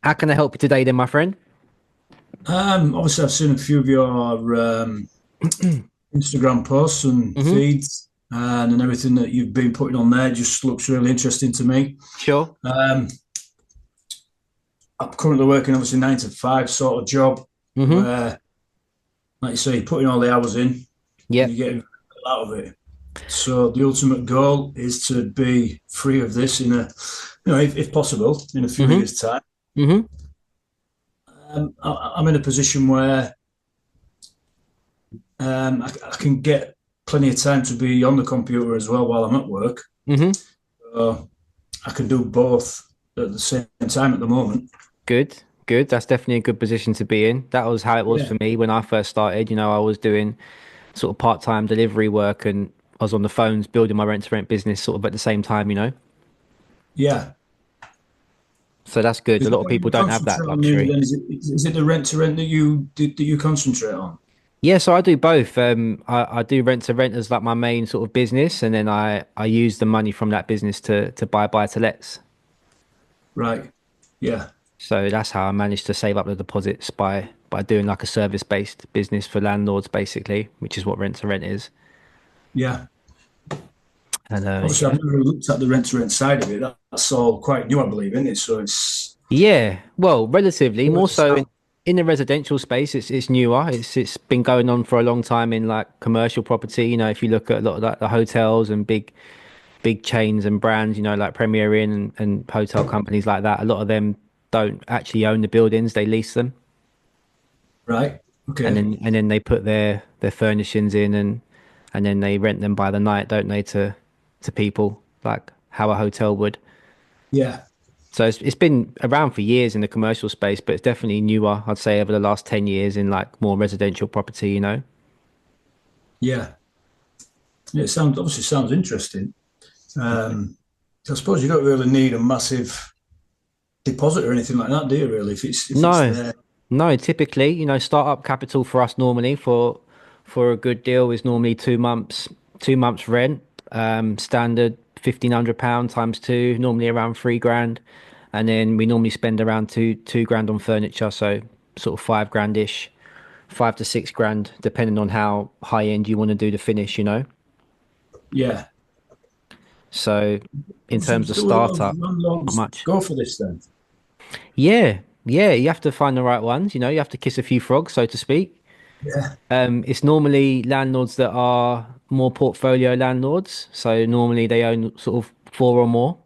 How can I help you today, then, my friend? Obviously, I've seen a few of your Instagram posts and Hmm. feeds and everything that you've been putting on there just looks really interesting to me. Sure. Um, I'm currently working obviously 9 to 5 sort of job Hmm. where, like you say, you're putting all the hours in and Yep. you're getting very little out of it. So the ultimate goal is to be free of this in if possible, in a few Hmm. years' time. Hmm. I'm in a position where I can get plenty of time to be on the computer as well while I'm at work. Hmm. I can do both at the same time at the moment. Good. Good. That's definitely a good position to be in. That was how it was Yeah, for me when I first started. I was doing sort of part-time delivery work and I was on the phones building my rent-to-rent business sort of at the same time. yeah. So that's good. A Is lot that of what people you don't have that concentrate on mainly? luxury. Then is it the rent to rent that you concentrate on? Yeah, so I do both. I do rent to rent as like my main sort of business, and then I use the money from that business to buy to lets. Right. Yeah. So that's how I managed to save up the deposits by doing like a service-based business for landlords, basically, which is what rent to rent is. Yeah. And Obviously, I've yeah, never looked at the rent to rent side of it. That's all quite new, I believe, isn't it? So it's yeah. Well, relatively where more to so start. in the residential space. It's newer. It's been going on for a long time in like commercial property. If you look at a lot of like the hotels and big chains and brands, like Premier Inn and hotel companies like that, a lot of them don't actually own the buildings; they lease them, Right. and Okay. then they put their furnishings in and then they rent them by the night, don't they, to people like how a hotel would. Yeah. So it's been around for years in the commercial space, but it's definitely newer, I'd say, over the last 10 years in like more residential property. Yeah. It sounds interesting. Um, I suppose you don't really need a massive deposit or anything like that, do you? Really, if it's No, there. no, typically, startup capital for us normally for a good deal is normally 2 months rent, standard £1,500 times two, normally around 3 grand. And then we normally spend around two grand on furniture, so sort of 5 grand-ish, 5 to 6 grand, depending on how high end you want to do the finish. Yeah. So in So terms of do a lot of startup, not landlords much. go for this then? Yeah, yeah, you have to find the right ones, you have to kiss a few frogs, so to speak. Yeah. It's normally landlords that are more portfolio landlords. So normally they own sort of four or more.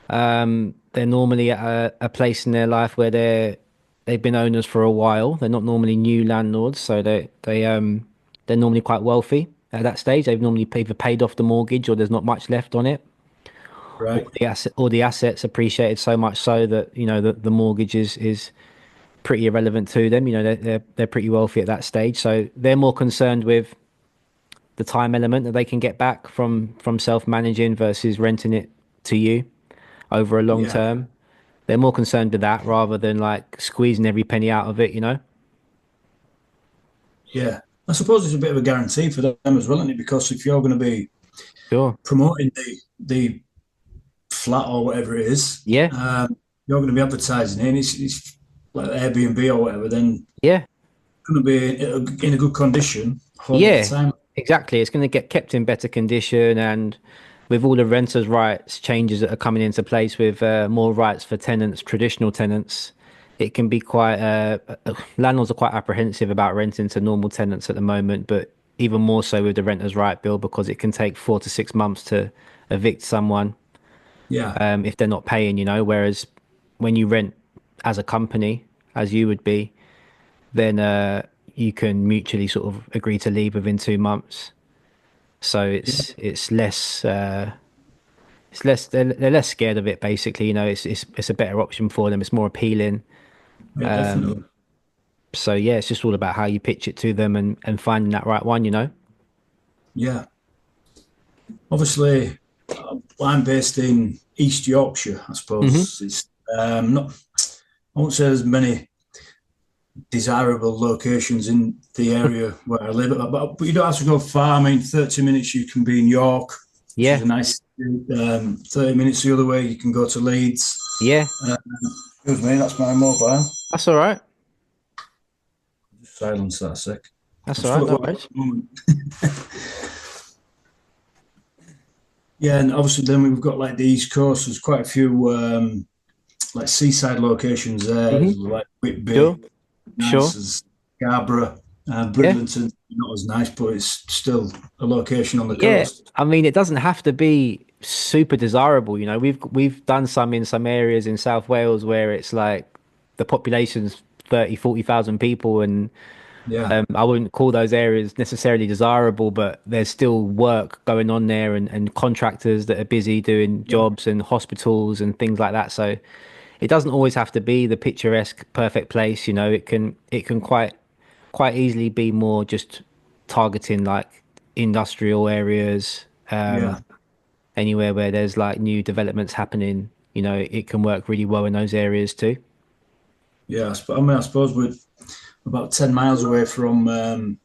They're normally at a place in their life where they've been owners for a while. They're not normally new landlords, so they're normally quite wealthy at that stage. They've normally either paid off the mortgage or there's not much left on it, or Right. the assets appreciated so much so that the mortgage is pretty irrelevant to them. They're pretty wealthy at that stage, so they're more concerned with the time element that they can get back from self-managing versus renting it to you over a long Yeah. term. They're more concerned with that rather than like squeezing every penny out of it. Yeah. I suppose it's a bit of a guarantee for them as well, isn't it? Because if you're going to be Sure. promoting the flat or whatever it is, Yeah. you're going to be advertising it, and it's like Airbnb or whatever, then Yeah. it's going to be in a good condition all of the Yeah. time. Exactly. It's going to get kept in better condition, and with all the renters' rights changes that are coming into place with more rights for tenants, traditional tenants, it can be quite landlords are quite apprehensive about renting to normal tenants at the moment, but even more so with the renters' right bill because it can take 4 to 6 months to evict someone Yeah. if they're not paying. Whereas when you rent as a company, as you would be, then you can mutually sort of agree to leave within 2 months. So Yeah. it's less they're less scared of it basically. It's a better option for them. It's more appealing. Yeah, definitely. So yeah, it's just all about how you pitch it to them and finding that right one. Yeah. Obviously, I'm based in East Yorkshire. I Hmm. suppose it's not. I won't say there's many desirable locations in the area where I live, but you don't have to go far. I mean, 30 minutes you can be in York, which is Yeah, a nice. 30 minutes the other way you can go to Leeds. yeah, Excuse me, that's my mobile. That's all right. Just silence that a sec. I'm That's all still right. at No work at worries. the moment. Yeah, and obviously then we've got like the East Coast. There's quite a few like seaside locations there, Hmm. like Whitby, Sure. nice Sure. as Scarborough, Yeah. Bridlington, not as nice, but it's still a location on the Yeah. coast. I mean, it doesn't have to be super desirable, you know. We've done some in some areas in South Wales where it's like the population's 30, 40,000 people, and Yeah, I wouldn't call those areas necessarily desirable, but there's still work going on there, and contractors that are busy doing yeah, jobs and hospitals and things like that. So it doesn't always have to be the picturesque, perfect place, you know. It can quite easily be more just targeting like industrial areas, yeah, anywhere where there's like new developments happening, you know, it can work really well in those areas too. yeah. I mean, I suppose we're about 10 miles away from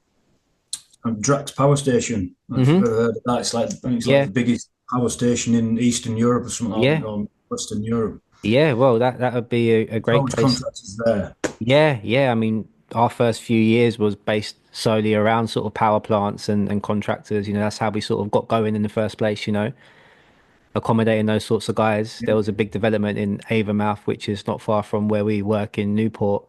Drax Power Station. If you've Hmm. ever heard of that, I think it's like Yeah, the biggest power station in Eastern Europe or something like yeah, that, or Western Europe. yeah. Well, that would be a There's great always place. contractors there. Yeah, yeah. I mean, our first few years was based solely around sort of power plants and contractors. You know, that's how we sort of got going in the first place, you know, accommodating those sorts of guys. Yeah, There was a big development in Avonmouth, which is not far from where we work in Newport.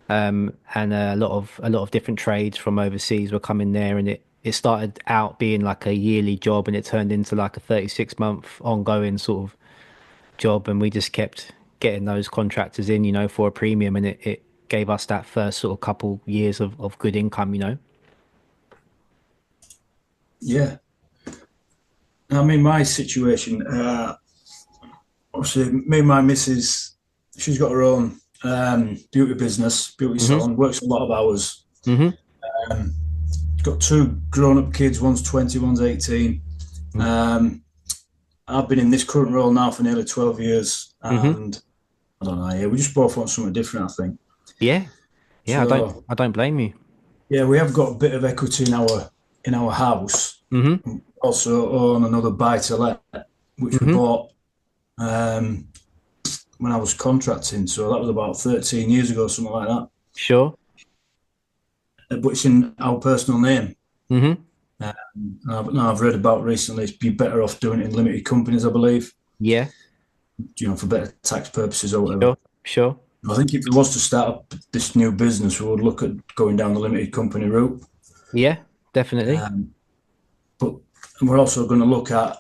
And a lot of different trades from overseas were coming there, and it started out being like a yearly job, and it turned into like a 36-month ongoing sort of job, and we just kept getting those contractors in, you know, for a premium, and it gave us that first sort of couple years of good income, you know. yeah. I mean, my situation, obviously, me and my missus, she's got her own beauty business, beauty Hmm. salon, works a lot of hours. Hmm. Um, got two grown up kids, one's 20, one's 18. Um, I've been in this current role now for nearly 12 years, Hmm. and I don't know, yeah, we just both want something different, I think. Yeah, yeah. I don't So, I don't blame you. yeah, we have got a bit of equity in our house. Hmm. We also own another buy to let, which we Hmm. bought um, when I was contracting. So that was about 13 years ago, something like that. Sure. But it's in our personal name. Hmm. Now I've read about recently, it's be better off doing it in limited companies, I believe, Yeah. for better tax purposes or whatever. Sure. Sure. I think if we was to start up this new business, we would look at going down the limited company route. Yeah. Definitely. Um, but we're also going to look at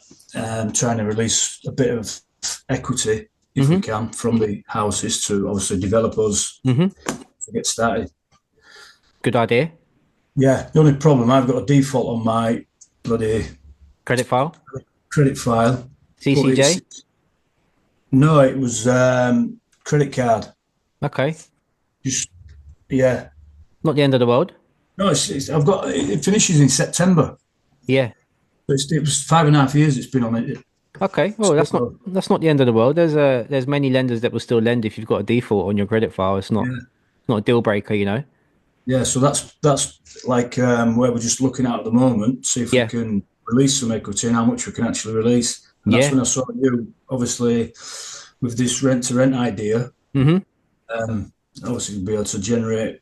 trying to release a bit of equity, if we Hmm. can, from the houses to obviously developers Hmm. to get started. Good idea. Yeah, the only problem I've got a default on my bloody Credit file. credit file, but it's CCJ. no, it was credit card. Okay. Just yeah, Not the end of the world. no, I've got it finishes in September. Yeah. It was 5.5 years it's been on it. Okay. Well, that's not So, that's not the end of the world. There's many lenders that will still lend if you've got a default on your credit file. It's not yeah, not a deal breaker, you know. yeah. So that's like where we're just looking at the moment, see if we Yeah. can release some equity and how much we can actually release. And that's Yeah. when I saw you, obviously, with this rent to rent idea. Hmm. Obviously, you'll be able to generate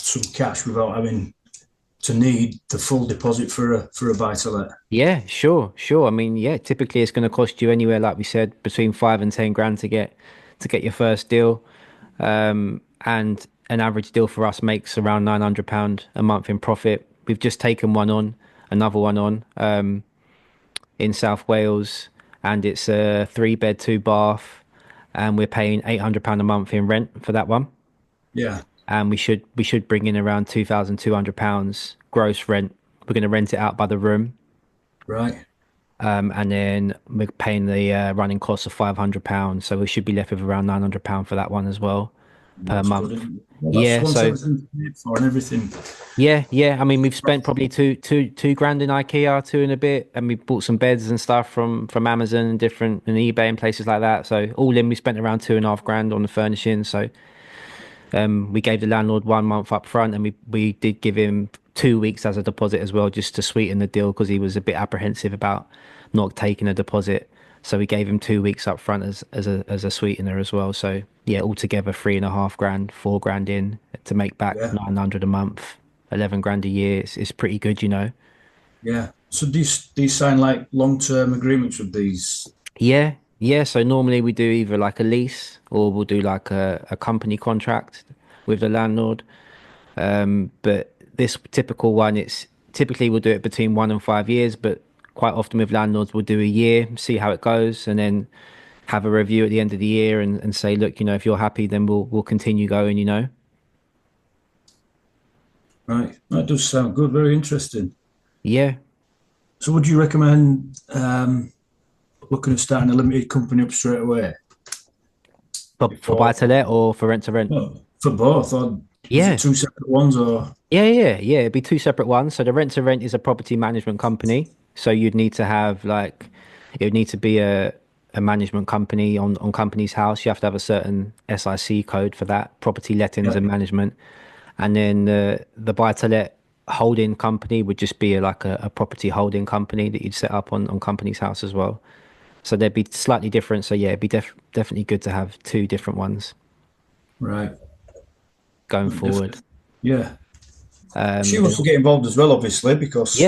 some cash without having to need the full deposit for a buy to let. Yeah. Sure. Sure. I mean, yeah. Typically, it's going to cost you anywhere, like we said, between 5 and 10 grand to get your first deal. And an average deal for us makes around £900 a month in profit. We've just taken another one on, in South Wales, and it's a 3 bed, 2 bath, and we're paying £800 a month in rent for that one. Yeah, And we should bring in around £2,200 gross rent. We're going to rent it out by the room, right. and then we're paying the running costs of £500. So we should be left with around £900 for that one as well per That's good, month. isn't it? Well, that's Yeah, once so everything's paid for and everything. yeah, yeah. I mean, we've spent probably two grand in IKEA, two and a bit, and we bought some beds and stuff from Amazon and different and eBay and places like that. So all in, we spent around 2.5 grand on the furnishing. So we gave the landlord 1 month up front, and we did give him 2 weeks as a deposit as well, just to sweeten the deal because he was a bit apprehensive about not taking a deposit. So we gave him 2 weeks up front as a sweetener as well. So yeah, altogether 3.5 grand, 4 grand in to make back Yeah, 900 a month, 11 grand a year. It's pretty good, you know. yeah. So do you sign like long-term agreements with these? Yeah, yeah. So normally we do either like a lease or we'll do like a company contract with the landlord. But this typical one, it's typically we'll do it between 1 and 5 years, but quite often with landlords we'll do a year, see how it goes, and then have a review at the end of the year and say, look, if you're happy, then we'll continue going. Right, that does sound good. Very interesting. Yeah. So would you recommend looking at starting a limited company up straight away For buy before? to let or for rent to rent? Well, for both, or is it Yeah. two separate ones? Or Yeah. It'd be two separate ones. So the rent to rent is a property management company. So you'd need to have like, it would need to be a management company on company's house. You have to have a certain SIC code for that, property lettings yeah, and management. And then the buy to let holding company would just be like a property holding company that you'd set up on company's house as well. So they'd be slightly different. So yeah, it'd be definitely good to have two different ones right, going forward. definitely. Yeah, she Then wants to get involved as well, obviously, yeah, because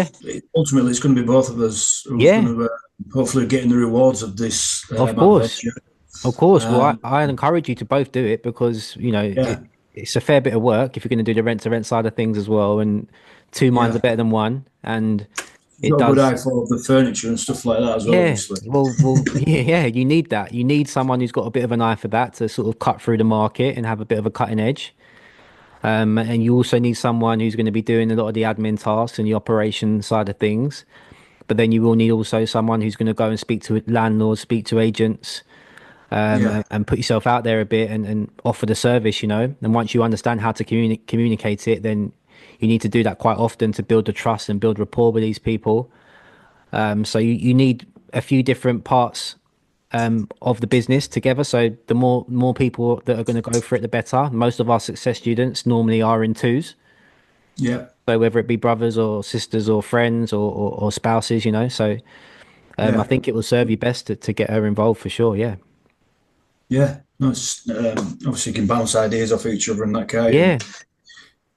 ultimately it's going to be both of us who's going yeah, to hopefully getting the rewards of this of course. adventure. Of course. Well, Um, I encourage you to both do it because, yeah, it's a fair bit of work if you're going to do the rent to rent side of things as well. And two minds are yeah. better than one. And She's it got a good does. eye for the furniture and stuff like that as well, Yeah. obviously. Well, yeah, you need that. You need someone who's got a bit of an eye for that to sort of cut through the market and have a bit of a cutting edge. And you also need someone who's going to be doing a lot of the admin tasks and the operation side of things. But then you will need also someone who's going to go and speak to landlords, speak to agents, Yeah, and put yourself out there a bit and offer the service. And once you understand how to communicate it, then you need to do that quite often to build the trust and build rapport with these people. So you need a few different parts of the business together. So the more people that are going to go for it, the better. Most of our success students normally are in twos. yeah, So whether it be brothers or sisters or friends or spouses. So I yeah, think it will serve you best to get her involved for sure. Yeah. yeah. No, it's, obviously, you can bounce ideas off each other and that kind. And Yeah.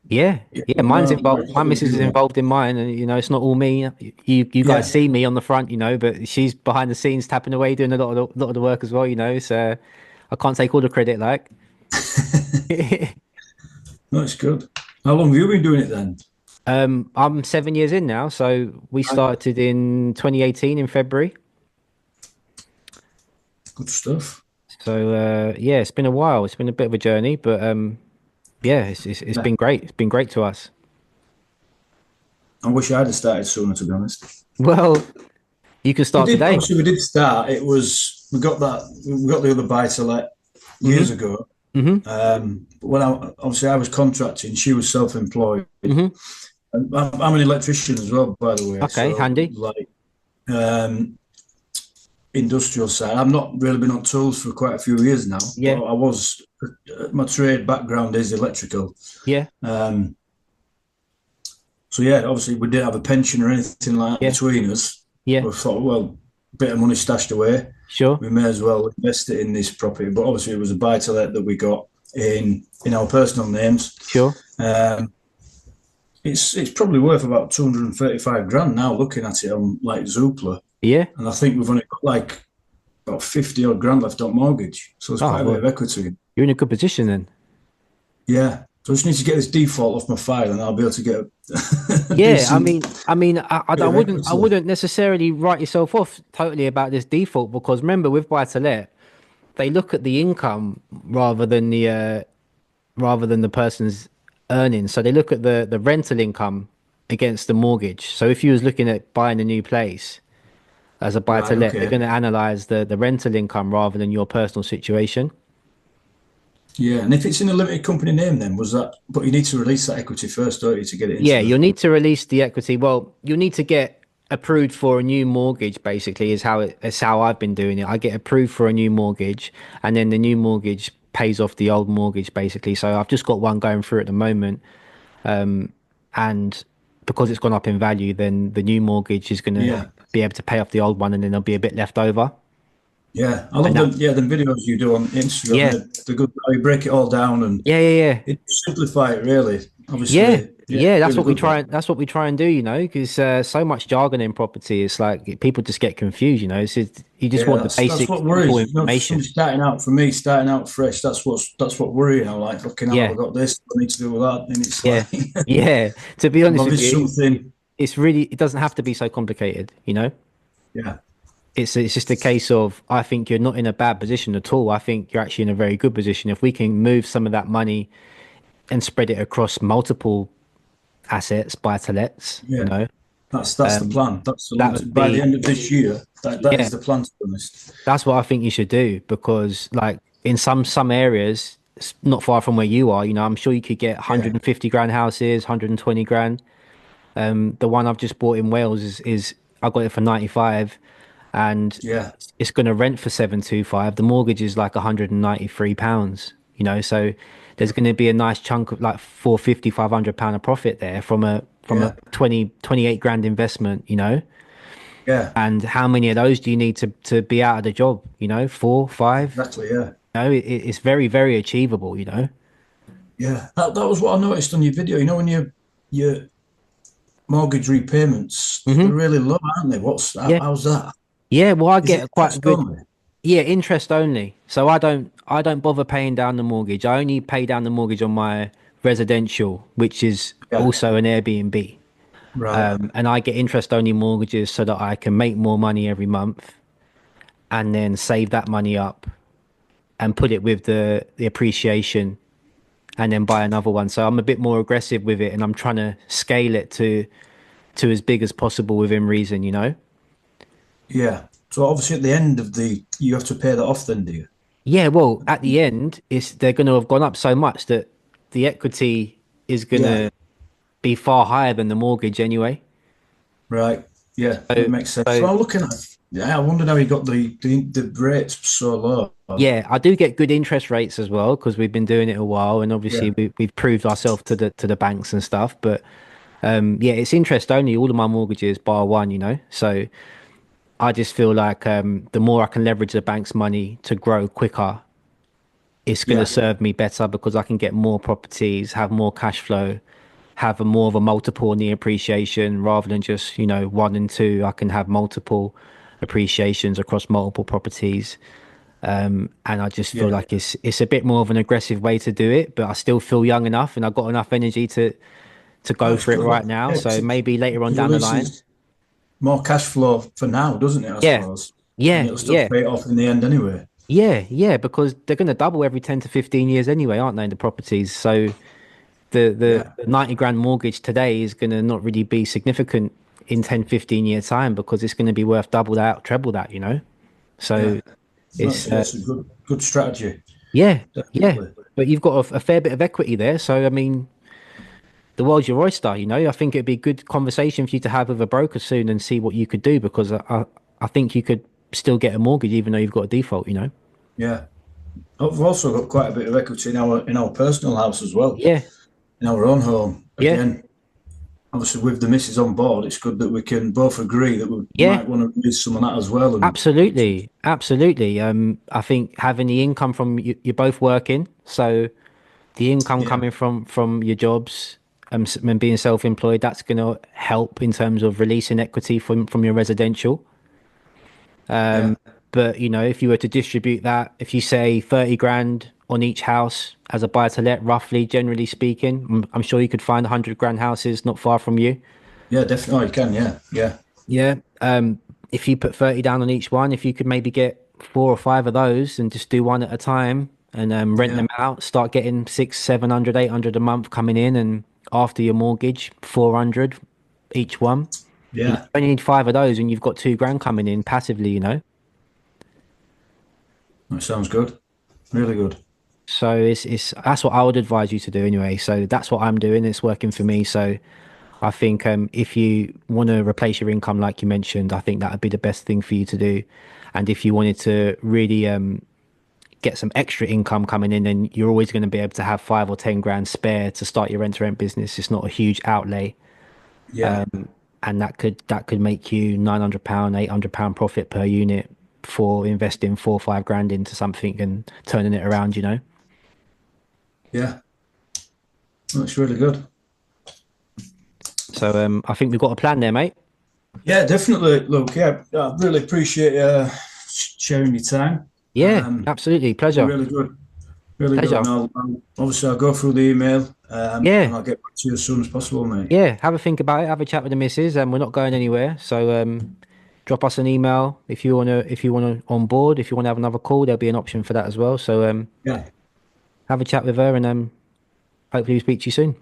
Yeah. yeah, Yeah. Mine's no, I involved. My totally missus do is that. involved in mine, and it's not all me. You guys Yeah. see me on the front, but she's behind the scenes tapping away, doing a lot of the work as well. So I can't take all the credit, like. No, it's good. How long have you been doing it then? I'm 7 years in now, so we Right. started in 2018 in February. Good stuff. So yeah, it's been a while. It's been a bit of a journey, but yeah, it's Yeah. been great. It's been great to us. I wish I'd have started sooner, to be honest. Well, you can We start did, today. obviously, we did start. We got the other buy to let years hmm ago. hmm But when I was contracting, she was self-employed. hmm I'm an electrician as well, by the way. Okay, So, handy. like, um, industrial side. I've not really been on tools for quite a few years now, Yeah, but I was. My trade background is electrical. yeah, Um, so yeah, obviously we didn't have a pension or anything like that yeah, between us. yeah. We thought, well, a bit of money stashed away, Sure, we may as well invest it in this property. But obviously, it was a buy to let that we got in our personal names. sure. Um, it's probably worth about 235 grand now, looking at it on like Zoopla, Yeah. and I think we've only got like about 50 odd grand left on mortgage, so there's Oh, quite a bit of well, equity. you're in a good position then. Yeah, so I just need to get this default off my file, and I'll be able to get a Yeah, I decent mean, I mean, I bit of wouldn't, I equity. wouldn't necessarily write yourself off totally about this default because remember, with buy to let, they look at the income rather than the person's earnings. So they look at the rental income against the mortgage. So if you was looking at buying a new place as a buy to Right, let, they're okay. going to analyze the rental income rather than your personal situation. Yeah, and if it's in a limited company name, then was that? But you need to release that equity first, don't you, to get it into Yeah, the? you'll need to release the equity. Well, you'll need to get approved for a new mortgage, basically, is how I've been doing it. I get approved for a new mortgage, and then the new mortgage pays off the old mortgage, basically. So I've just got one going through at the moment. And because it's gone up in value, then the new mortgage is going to Yeah, be able to pay off the old one, and then there'll be a bit left over. Yeah, I love And that, them. Yeah, the videos you do on Instagram. yeah, They're good. How you break it all down and yeah. it simplify it really. Yeah, Obviously, yeah, yeah, that's really what we good. That. try. That's what we try and do, because so much jargon in property. It's like people just get confused. It's just, you just Yeah, want the that's basic, what simple worries. For information. somebody starting out, for me, starting out fresh, that's what worrying. I'm like, fucking hell, have I Yeah, got this? I need to do with that, and it's yeah, like, yeah. To be as honest long with as you, something, it's really, it doesn't have to be so complicated. yeah, It's just a case of, I think you're not in a bad position at all. I think you're actually in a very good position. If we can move some of that money and spread it across multiple assets, buy to lets, yeah, that's the um, plan. That's the that long would term. By the be, end of this year, that yeah, is the plan. To be honest, that's what I think you should do because, like, in some areas, not far from where you are, I'm sure you could get yeah, 150 grand houses, 120 grand. The one I've just bought in Wales is I got it for 95, and yeah, it's going to rent for 725. The mortgage is like 193 pounds. So there's going to be a nice chunk of like 450, 500 pound of profit there from a yeah, 28 grand investment. yeah, And how many of those do you need to be out of the job? Four, five. exactly, yeah. It's very, very achievable. Yeah, that was what I noticed on your video. When your mortgage repayments, they're Hmm. really low, aren't they? Yeah. How's that? Yeah. Well, I Is get it quite a interest good, only? yeah, interest only. So I don't bother paying down the mortgage. I only pay down the mortgage on my residential, which is Yeah, also an Airbnb. right. And I get interest only mortgages so that I can make more money every month and then save that money up and put it with the appreciation and then buy another one. So I'm a bit more aggressive with it and I'm trying to scale it to as big as possible within reason. Yeah. So obviously, at the end of you have to pay that off, then, do you? Yeah, well, at the end, they're going to have gone up so much that the equity is going Yeah. to be far higher than the mortgage anyway. Right. Yeah, that So, makes sense. so Well, looking at, yeah, I wondered how you got the rates so low. yeah, I do get good interest rates as well because we've been doing it a while, and obviously Yeah. we've proved ourselves to the banks and stuff. But yeah, it's interest only. All of my mortgages, bar one. So I just feel like the more I can leverage the bank's money to grow quicker, it's going to Yeah. serve me better because I can get more properties, have more cash flow, have a more of a multiple in the appreciation rather than just, one and two. I can have multiple appreciations across multiple properties. And I just feel Yeah. like it's a bit more of an aggressive way to do it, but I still feel young enough and I've got enough energy to Oh, go it's for it good. right now. Yeah, So maybe later on because at down the least line. it's more cash flow for now, doesn't it? I Yeah, suppose, and yeah, it'll still yeah, pay it off in the end anyway. yeah, because they're going to double every 10 to 15 years anyway, aren't they, the properties? So the Yeah. 90 grand mortgage today is going to not really be significant in 10, 15 year time because it's going to be worth double that, treble that. Yeah. So it's, Yeah, it's a good strategy. yeah, yeah. Definitely. But you've got a fair bit of equity there. So, I mean, the world's your oyster. I think it'd be a good conversation for you to have with a broker soon and see what you could do because I think you could still get a mortgage even though you've got a default. Yeah. We've also got quite a bit of equity in our personal house as well, Yeah, in our own home. yeah, Again, obviously with the missus on board, it's good that we can both agree that we yeah. might want to release some of that as well. And Absolutely, absolutely. I think having the income from you're both working, so the income yeah, coming from your jobs and being self-employed, that's going to help in terms of releasing equity from your residential. yeah, But if you were to distribute that, if you say 30 grand on each house as a buy to let, roughly, generally speaking, I'm sure you could find 100 grand houses not far from you. yeah, definitely. Oh, you can, yeah, yeah, Yeah. If you put 30 down on each one, if you could maybe get four or five of those and just do one at a time and rent yeah, them out, start getting 600, 700, 800 a month coming in, and after your mortgage, 400 each one. You yeah. only need five of those and you've got 2 grand coming in passively. That sounds good. Really good. So it's that's what I would advise you to do anyway. So that's what I'm doing. It's working for me. So I think if you want to replace your income, like you mentioned, I think that would be the best thing for you to do. And if you wanted to really get some extra income coming in, then you're always going to be able to have 5 or 10 grand spare to start your rent to rent business. It's not a huge outlay, Yeah, and that could make you £900, £800 profit per unit before investing 4 or 5 grand into something and turning it around, you know. Yeah, that's really good. So I think we've got a plan there, mate. Yeah, definitely. Look, yeah, I really appreciate sharing your time. Yeah, absolutely. Pleasure. Really good, really good. Pleasure. And obviously I'll go through the email, and Yeah. I'll get back to you as soon as possible, mate. Yeah. Have a think about it. Have a chat with the missus, and we're not going anywhere. So drop us an email if you wanna on board. If you want to have another call, there'll be an option for that as well. So Yeah, have a chat with her, and hopefully we speak to you soon.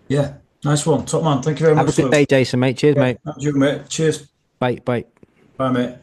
yeah, nice one, top man. Thank you very Have a much, good Luke. day, Jason, mate. Cheers, Yeah, mate. thank you, mate. Cheers. Bye. Bye. Bye, mate.